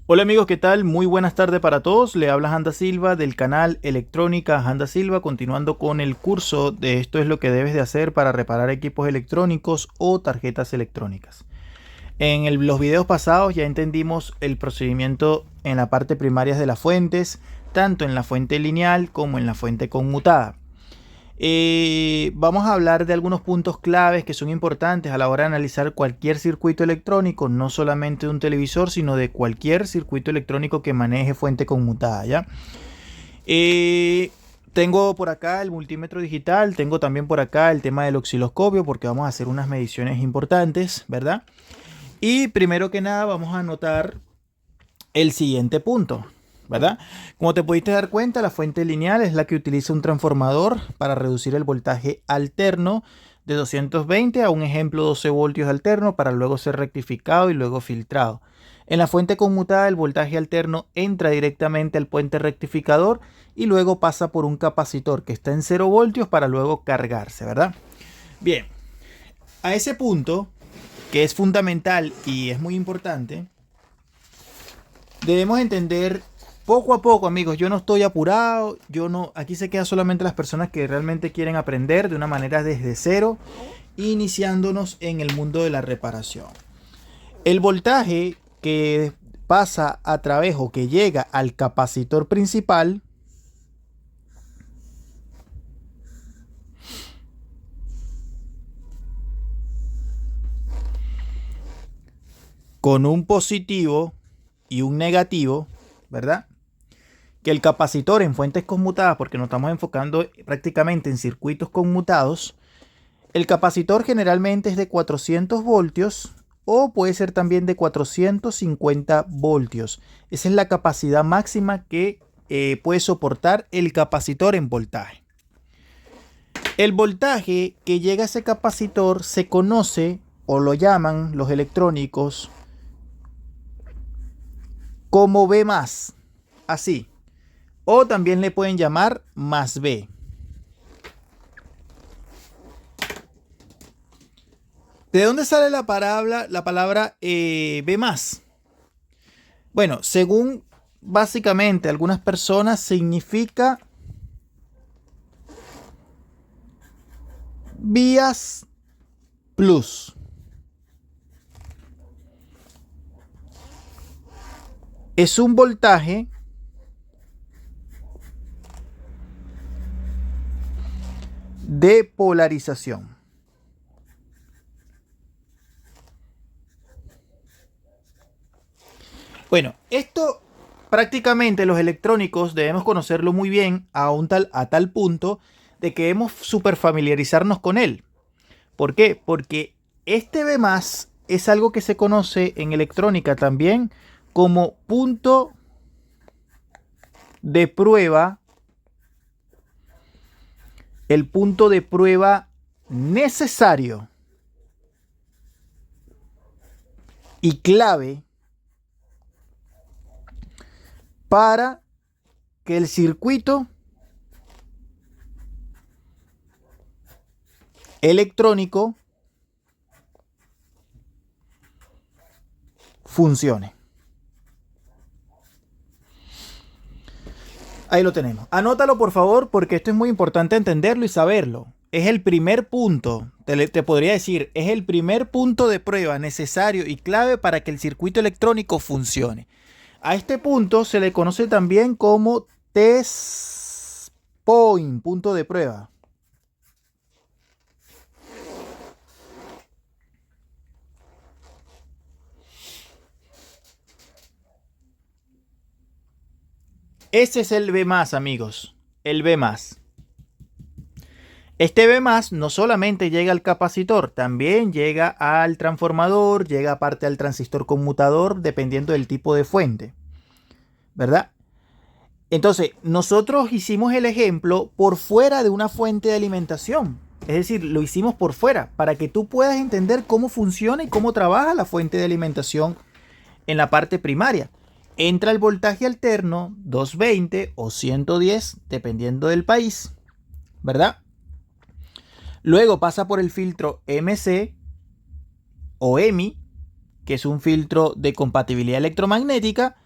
Hola amigos, ¿qué tal? Muy buenas tardes para todos. Le habla Handa Silva del canal Electrónica Handa Silva, continuando con el curso de esto es lo que debes de hacer para reparar equipos electrónicos o tarjetas electrónicas. Los videos pasados ya entendimos el procedimiento en la parte primaria de las fuentes, tanto en la fuente lineal como en la fuente conmutada. Vamos a hablar de algunos puntos claves que son importantes a la hora de analizar cualquier circuito electrónico, no solamente de un televisor, sino de cualquier circuito electrónico que maneje fuente conmutada, ¿ya? Tengo por acá el multímetro digital, tengo también por acá el tema del osciloscopio porque vamos a hacer unas mediciones importantes, ¿verdad? Y primero que nada vamos a anotar el siguiente punto, ¿verdad? Como te pudiste dar cuenta, la fuente lineal es la que utiliza un transformador para reducir el voltaje alterno de 220 a un ejemplo 12 voltios alterno para luego ser rectificado y luego filtrado. En la fuente conmutada el voltaje alterno entra directamente al puente rectificador y luego pasa por un capacitor que está en 0 voltios para luego cargarse, ¿verdad? Bien, a ese punto, que es fundamental y es muy importante, debemos entender poco a poco, amigos. Yo no estoy apurado, aquí se quedan solamente las personas que realmente quieren aprender de una manera desde cero, iniciándonos en el mundo de la reparación. El voltaje que pasa a través o que llega al capacitor principal con un positivo y un negativo, ¿verdad? Que el capacitor en fuentes conmutadas, porque nos estamos enfocando prácticamente en circuitos conmutados, el capacitor generalmente es de 400 voltios o puede ser también de 450 voltios. Esa es la capacidad máxima que puede soportar el capacitor en voltaje. El voltaje que llega a ese capacitor se conoce o lo llaman los electrónicos como B+, así. O también le pueden llamar más B. ¿De dónde sale la palabra B+? Bueno, según básicamente algunas personas significa vías plus. Es un voltaje de polarización. Bueno, esto prácticamente los electrónicos debemos conocerlo muy bien a tal punto de que debemos super familiarizarnos con él. ¿Por qué? Porque este B+ es algo que se conoce en electrónica también como punto de prueba, el punto de prueba necesario y clave para que el circuito electrónico funcione. Ahí lo tenemos. Anótalo por favor porque esto es muy importante entenderlo y saberlo. Es el primer punto, te podría decir, es el primer punto de prueba necesario y clave para que el circuito electrónico funcione. A este punto se le conoce también como test point, punto de prueba. Ese es el B+, amigos, el B+. Este B+ no solamente llega al capacitor, también llega al transformador, llega aparte al transistor conmutador, dependiendo del tipo de fuente, ¿verdad? Entonces, nosotros hicimos el ejemplo por fuera de una fuente de alimentación. Es decir, lo hicimos por fuera para que tú puedas entender cómo funciona y cómo trabaja la fuente de alimentación en la parte primaria. Entra el voltaje alterno 220 o 110, dependiendo del país, ¿verdad? Luego pasa por el filtro MC o EMI, que es un filtro de compatibilidad electromagnética,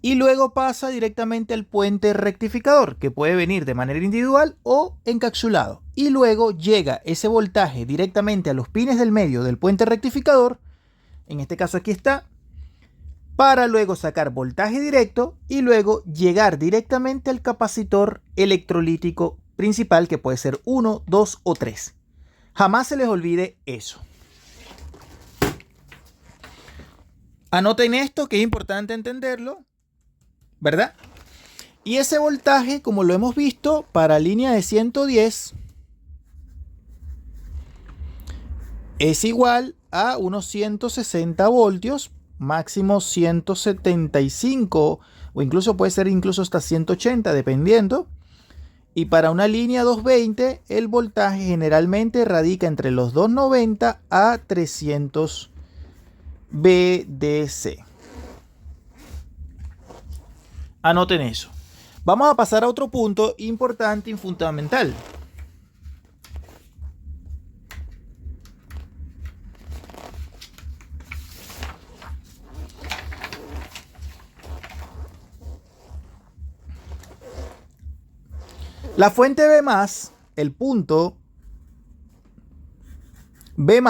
y luego pasa directamente al puente rectificador, que puede venir de manera individual o encapsulado. Y luego llega ese voltaje directamente a los pines del medio del puente rectificador, en este caso aquí está, para luego sacar voltaje directo y luego llegar directamente al capacitor electrolítico principal, que puede ser 1, 2 o 3. Jamás se les olvide eso. Anoten esto, que es importante entenderlo, ¿verdad? Y ese voltaje, como lo hemos visto, para línea de 110 es igual a unos 160 voltios, máximo 175 o incluso puede ser incluso hasta 180 dependiendo. Y para una línea 220 el voltaje generalmente radica entre los 290 a 300 VDC. Anoten eso. Vamos a pasar a otro punto importante y fundamental. La fuente B+, el punto B+,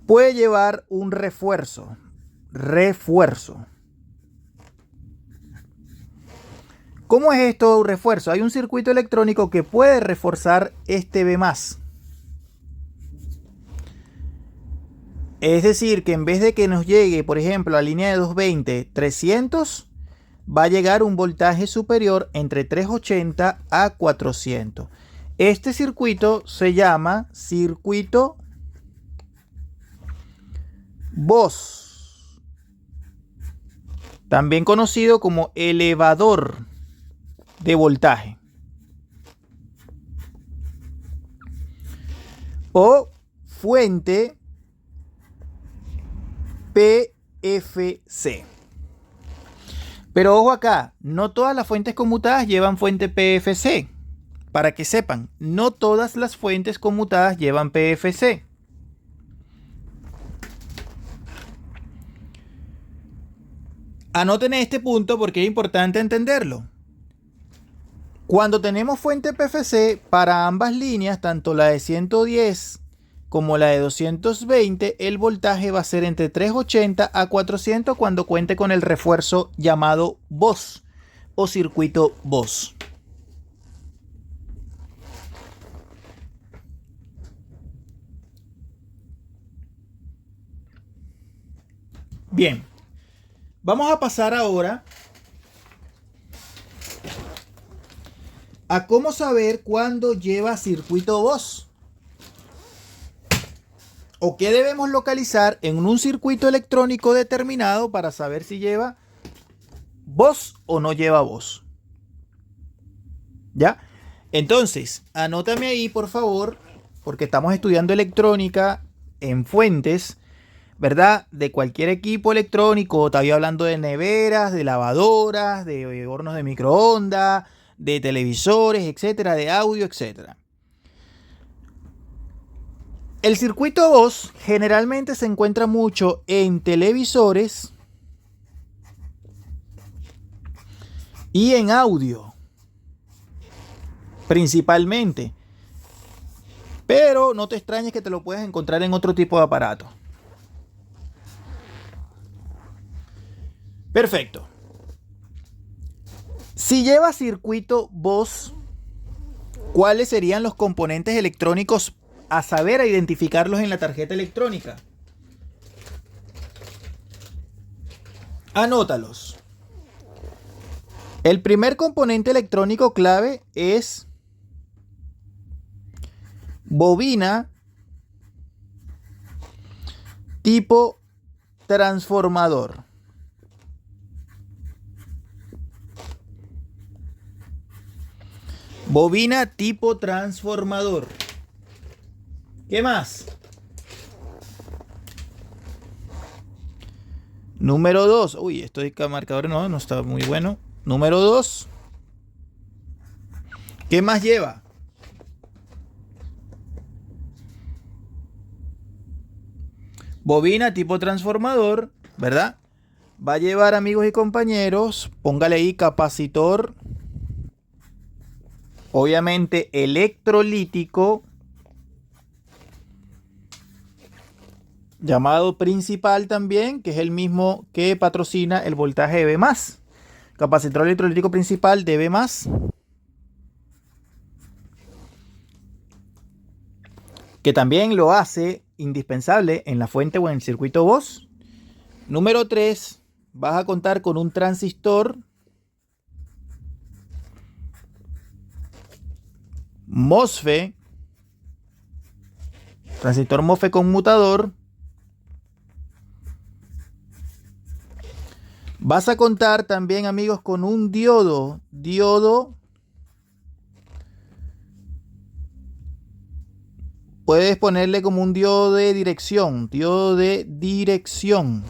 puede llevar un refuerzo. ¿Cómo es esto un refuerzo? Hay un circuito electrónico que puede reforzar este B+. Es decir, que en vez de que nos llegue, por ejemplo, a línea de 220, 300, va a llegar un voltaje superior entre 380 a 400. Este circuito se llama circuito BOS, también conocido como elevador de voltaje o fuente PFC. Pero ojo acá, no todas las fuentes conmutadas llevan fuente PFC. Para que sepan, no todas las fuentes conmutadas llevan PFC. Anoten este punto porque es importante entenderlo. Cuando tenemos fuente PFC para ambas líneas, tanto la de 110 como la de 220, el voltaje va a ser entre 380 a 400 cuando cuente con el refuerzo llamado BOS o circuito BOS. Bien, vamos a pasar ahora a cómo saber cuándo lleva circuito BOS. ¿O qué debemos localizar en un circuito electrónico determinado para saber si lleva BOS o no lleva BOS? ¿Ya? Entonces, anótame ahí, por favor, porque estamos estudiando electrónica en fuentes, ¿verdad? De cualquier equipo electrónico. Estaba hablando de neveras, de lavadoras, de hornos de microondas, de televisores, etcétera, de audio, etcétera. El circuito BOS generalmente se encuentra mucho en televisores y en audio, principalmente. Pero no te extrañes que te lo puedes encontrar en otro tipo de aparato. Perfecto. Si lleva circuito BOS, ¿cuáles serían los componentes electrónicos a saber identificarlos en la tarjeta electrónica? Anótalos. El primer componente electrónico clave es bobina tipo transformador. Bobina tipo transformador. ¿Qué más? Número 2. Uy, esto de marcador no está muy bueno. Número 2. ¿Qué más lleva? bobina tipo transformador, ¿verdad? Va a llevar, amigos y compañeros, póngale ahí capacitor, obviamente electrolítico, llamado principal también, que es el mismo que patrocina el voltaje de B+. Capacitor electrolítico principal de B+. Que también lo hace indispensable en la fuente o en el circuito voz. Número 3, vas a contar con un transistor MOSFET, transistor MOSFET conmutador. Vas a contar también, amigos, con un diodo. Puedes ponerle como un diodo de dirección. Diodo de dirección.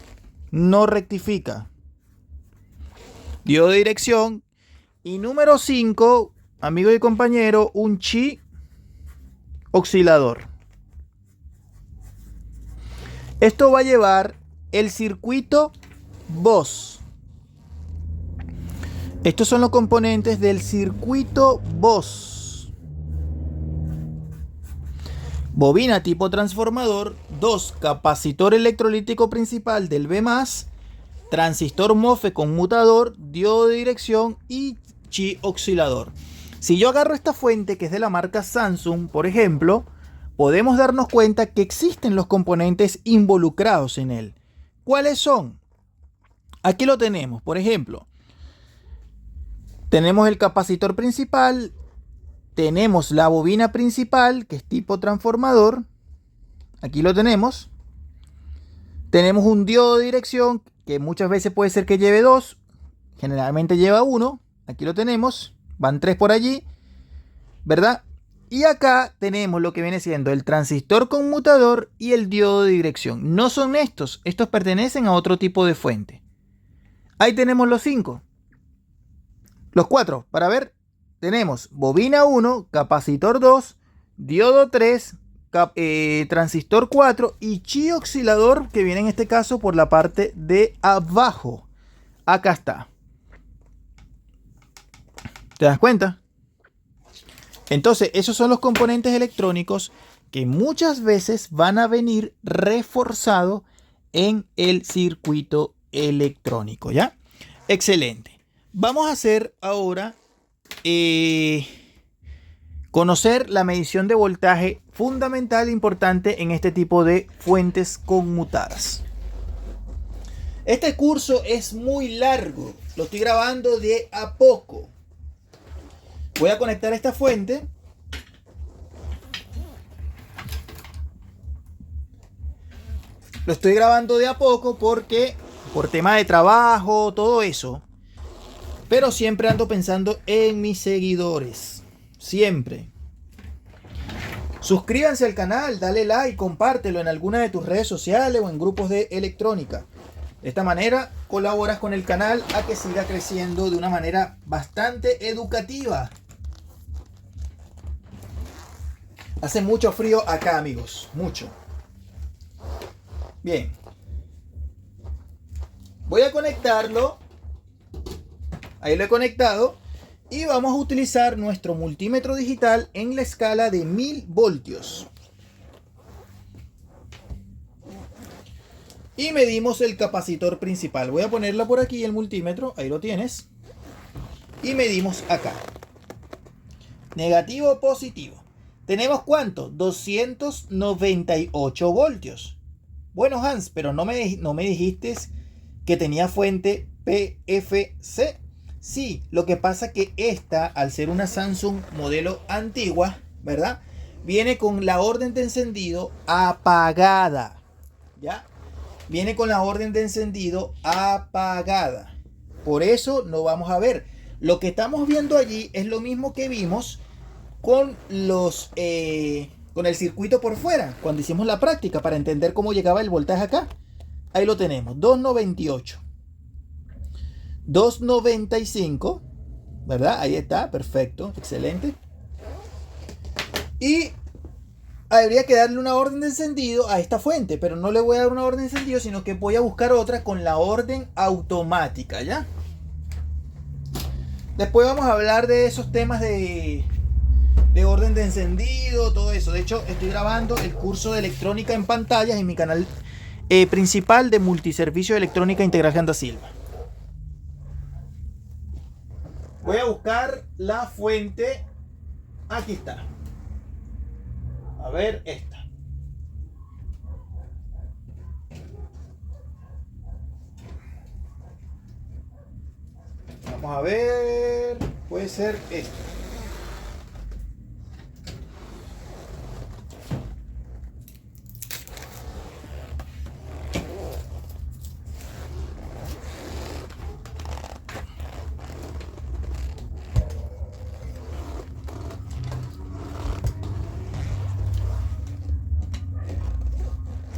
No rectifica. Diodo de dirección. Y número 5, amigo y compañero, un chi oscilador. Esto va a llevar el circuito voz. Estos son los componentes del circuito voz. Bobina tipo transformador, 2 capacitor electrolítico principal del B+, transistor MOSFET conmutador, diodo de dirección y chi oscilador. Si yo agarro esta fuente que es de la marca Samsung, por ejemplo, podemos darnos cuenta que existen los componentes involucrados en él. ¿Cuáles son? Aquí lo tenemos, por ejemplo. Tenemos el capacitor principal, tenemos la bobina principal, que es tipo transformador. Aquí lo tenemos. Tenemos un diodo de dirección, que muchas veces puede ser que lleve 2, generalmente lleva 1. Aquí lo tenemos, van 3 por allí, ¿verdad? Y acá tenemos lo que viene siendo el transistor conmutador y el diodo de dirección. No son estos pertenecen a otro tipo de fuente. Ahí tenemos los 5. Los 4, para ver, tenemos bobina 1, capacitor 2, diodo 3, transistor 4 y chi oscilador, que viene en este caso por la parte de abajo. Acá está. ¿Te das cuenta? Entonces, esos son los componentes electrónicos que muchas veces van a venir reforzados en el circuito electrónico, ¿ya? Excelente. Vamos a hacer ahora conocer la medición de voltaje fundamental e importante en este tipo de fuentes conmutadas. Este curso es muy largo, lo estoy grabando de a poco. Voy a conectar esta fuente. Lo estoy grabando de a poco porque por tema de trabajo, todo eso. Pero siempre ando pensando en mis seguidores. Siempre. Suscríbanse al canal, dale like, compártelo en alguna de tus redes sociales o en grupos de electrónica. De esta manera colaboras con el canal a que siga creciendo de una manera bastante educativa. Hace mucho frío acá, amigos. Mucho. Bien. Voy a conectarlo. Ahí lo he conectado. Y vamos a utilizar nuestro multímetro digital en la escala de 1000 voltios. Y medimos el capacitor principal. Voy a ponerla por aquí el multímetro. Ahí lo tienes. Y medimos acá. Negativo, positivo. ¿Tenemos cuánto? 298 voltios. Bueno, Hans, pero no me dijiste que tenía fuente PFC. Sí, lo que pasa que esta, al ser una Samsung modelo antigua, ¿verdad? Viene con la orden de encendido apagada. ¿Ya? Viene con la orden de encendido apagada. Por eso no vamos a ver. Lo que estamos viendo allí es lo mismo que vimos con con el circuito por fuera, cuando hicimos la práctica para entender cómo llegaba el voltaje acá. Ahí lo tenemos, 298. 295, ¿verdad? Ahí está, perfecto, excelente. Y habría que darle una orden de encendido a esta fuente, pero no le voy a dar una orden de encendido, sino que voy a buscar otra con la orden automática, ¿ya? Después vamos a hablar de esos temas de orden de encendido, todo eso. De hecho, estoy grabando el curso de electrónica en pantallas en mi canal principal de multiservicio de electrónica Integral da Silva. Voy a buscar la fuente. Aquí está. A ver, esta. Vamos a ver. Puede ser esta.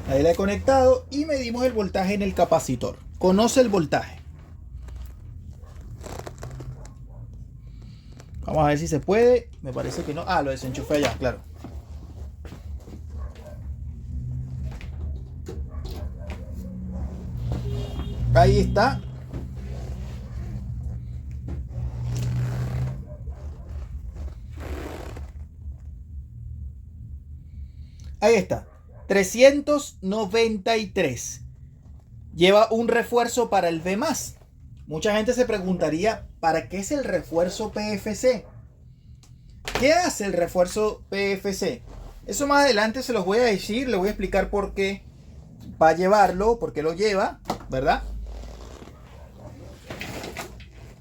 Ahí la he conectado y medimos el voltaje en el capacitor. Conoce el voltaje. Vamos a ver si se puede. Me parece que no. Ah, lo desenchufé allá, claro. Ahí está. Ahí está. 393. Lleva un refuerzo para el V+. Mucha gente se preguntaría, ¿para qué es el refuerzo PFC? ¿Qué hace el refuerzo PFC? Eso más adelante se los voy a decir, le voy a explicar por qué va a llevarlo, por qué lo lleva, ¿verdad?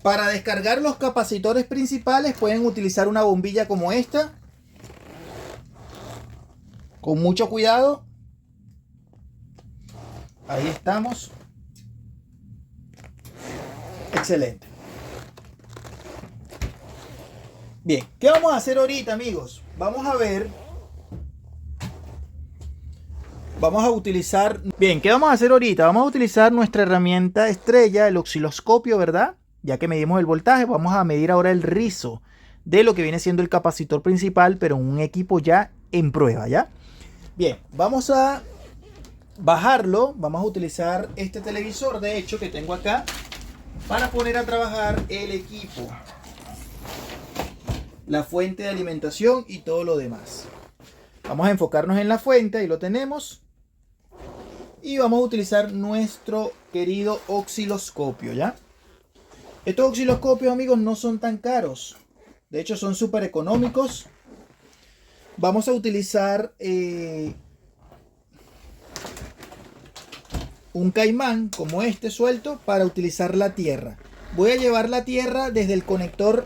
Para descargar los capacitores principales pueden utilizar una bombilla como esta. Con mucho cuidado. Ahí estamos. Excelente. Bien, ¿qué vamos a hacer ahorita, amigos? Vamos a ver. Vamos a utilizar... Bien, ¿qué vamos a hacer ahorita? Vamos a utilizar nuestra herramienta estrella, el osciloscopio, ¿verdad? Ya que medimos el voltaje, vamos a medir ahora el rizo de lo que viene siendo el capacitor principal, pero en un equipo ya en prueba, ¿ya? Bien, vamos a bajarlo. Vamos a utilizar este televisor, de hecho, que tengo acá, para poner a trabajar el equipo, la fuente de alimentación y todo lo demás. Vamos a enfocarnos en la fuente, ahí lo tenemos. Y vamos a utilizar nuestro querido osciloscopio, ¿ya? Estos osciloscopios, amigos, no son tan caros. De hecho, son súper económicos. Vamos a utilizar un caimán como este suelto para utilizar la tierra. Voy a llevar la tierra desde el conector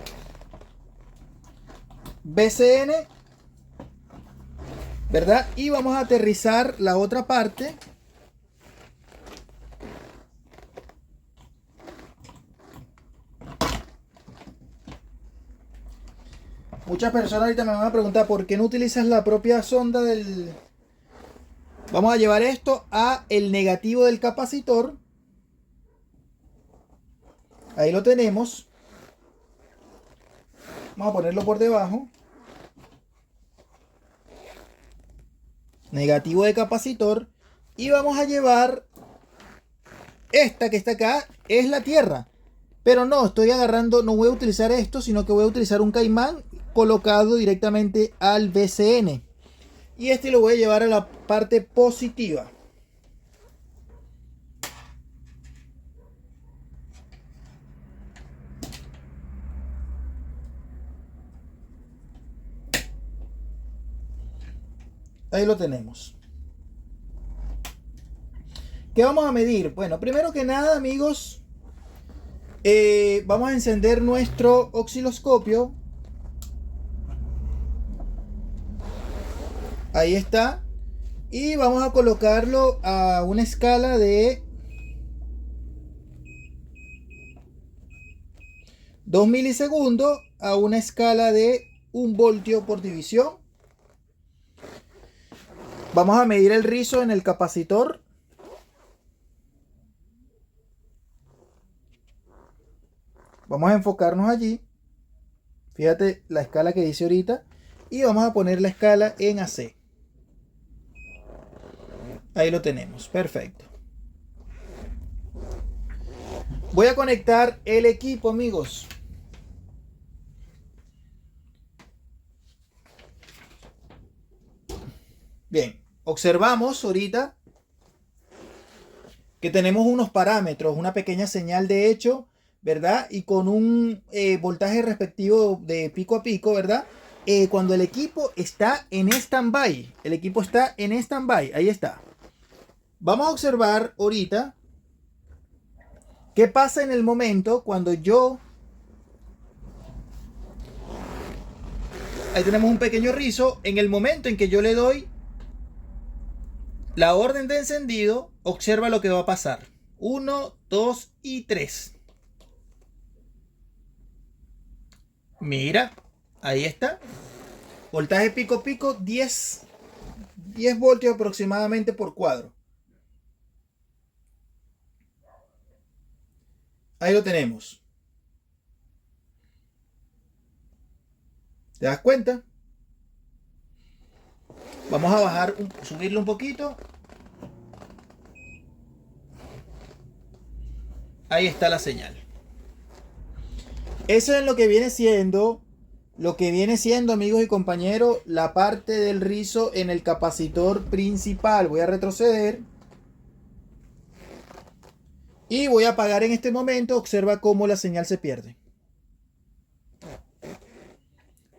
BCN, ¿verdad? Y vamos a aterrizar la otra parte. Muchas personas ahorita me van a preguntar por qué no utilizas la propia sonda del... Vamos a llevar esto a el negativo del capacitor. Ahí lo tenemos. Vamos a ponerlo por debajo. Negativo de capacitor. Y vamos a llevar esta que está acá, es la tierra. Pero no, estoy agarrando, no voy a utilizar esto, sino que voy a utilizar un caimán colocado directamente al BCN. Y este lo voy a llevar a la parte positiva. Ahí lo tenemos. ¿Qué vamos a medir? Bueno, primero que nada, amigos, vamos a encender nuestro osciloscopio. Ahí está. Y vamos a colocarlo a una escala de 2 milisegundos a una escala de 1 voltio por división. Vamos a medir el rizo en el capacitor. Vamos a enfocarnos allí. Fíjate la escala que dice ahorita. Y vamos a poner la escala en AC. Ahí lo tenemos, perfecto. Voy a conectar el equipo, amigos. Bien, observamos ahorita que tenemos unos parámetros, una pequeña señal de hecho, ¿verdad? Y con un voltaje respectivo de pico a pico, ¿verdad? Cuando el equipo está en stand-by, el equipo está en stand-by, ahí está. Vamos a observar ahorita qué pasa en el momento cuando yo... Ahí tenemos un pequeño rizo. En el momento en que yo le doy la orden de encendido, observa lo que va a pasar. 1, 2 y 3. Mira, ahí está. Voltaje pico pico, 10 voltios aproximadamente por cuadro. Ahí lo tenemos. ¿Te das cuenta? Vamos a bajar, subirlo un poquito. Ahí está la señal. Eso es lo que viene siendo, amigos y compañeros, la parte del rizo en el capacitor principal. Voy a retroceder. Y voy a apagar en este momento. Observa cómo la señal se pierde.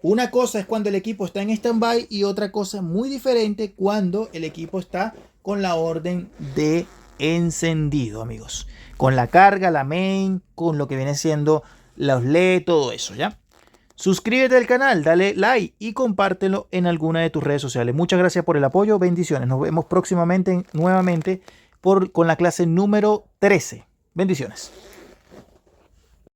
Una cosa es cuando el equipo está en stand-by y otra cosa muy diferente cuando el equipo está con la orden de encendido, amigos. Con la carga, la main, con lo que viene siendo los LED, todo eso, ¿ya? Suscríbete al canal, dale like y compártelo en alguna de tus redes sociales. Muchas gracias por el apoyo, bendiciones. Nos vemos próximamente nuevamente con la clase número 13. Bendiciones.